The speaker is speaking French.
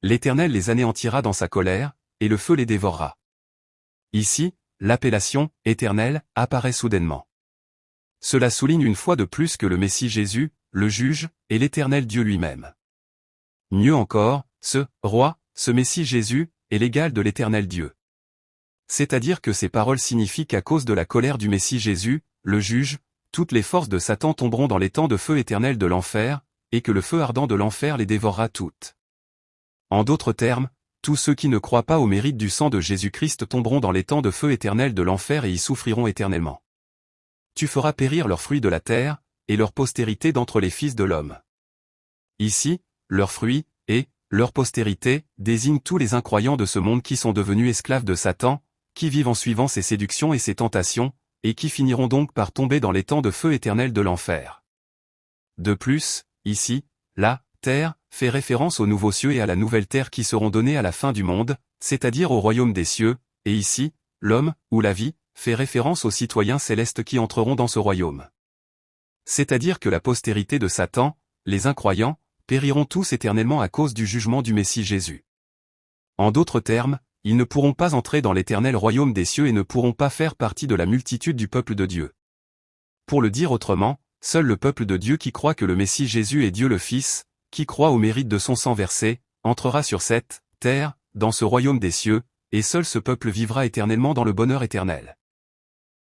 L'Éternel les anéantira dans sa colère, et le feu les dévorera. Ici, l'appellation « Éternel » apparaît soudainement. Cela souligne une fois de plus que le Messie Jésus, le juge, est l'Éternel Dieu lui-même. Mieux encore, ce « roi », ce Messie Jésus, est l'égal de l'Éternel Dieu. C'est-à-dire que ces paroles signifient qu'à cause de la colère du Messie Jésus, le juge, toutes les forces de Satan tomberont dans les temps de feu éternel de l'enfer, et que le feu ardent de l'enfer les dévorera toutes. En d'autres termes, tous ceux qui ne croient pas au mérite du sang de Jésus-Christ tomberont dans les temps de feu éternel de l'enfer et y souffriront éternellement. Tu feras périr leurs fruits de la terre, et leur postérité d'entre les fils de l'homme. Ici, leurs fruits, et leur postérité, désignent tous les incroyants de ce monde qui sont devenus esclaves de Satan, qui vivent en suivant ses séductions et ses tentations, et qui finiront donc par tomber dans les temps de feu éternel de l'enfer. De plus, ici, la terre fait référence aux nouveaux cieux et à la nouvelle terre qui seront donnés à la fin du monde, c'est-à-dire au royaume des cieux, et ici, l'homme, ou la vie, fait référence aux citoyens célestes qui entreront dans ce royaume. C'est-à-dire que la postérité de Satan, les incroyants, périront tous éternellement à cause du jugement du Messie Jésus. En d'autres termes, ils ne pourront pas entrer dans l'éternel royaume des cieux et ne pourront pas faire partie de la multitude du peuple de Dieu. Pour le dire autrement, seul le peuple de Dieu qui croit que le Messie Jésus est Dieu le Fils, qui croit au mérite de son sang versé, entrera sur cette terre, dans ce royaume des cieux, et seul ce peuple vivra éternellement dans le bonheur éternel.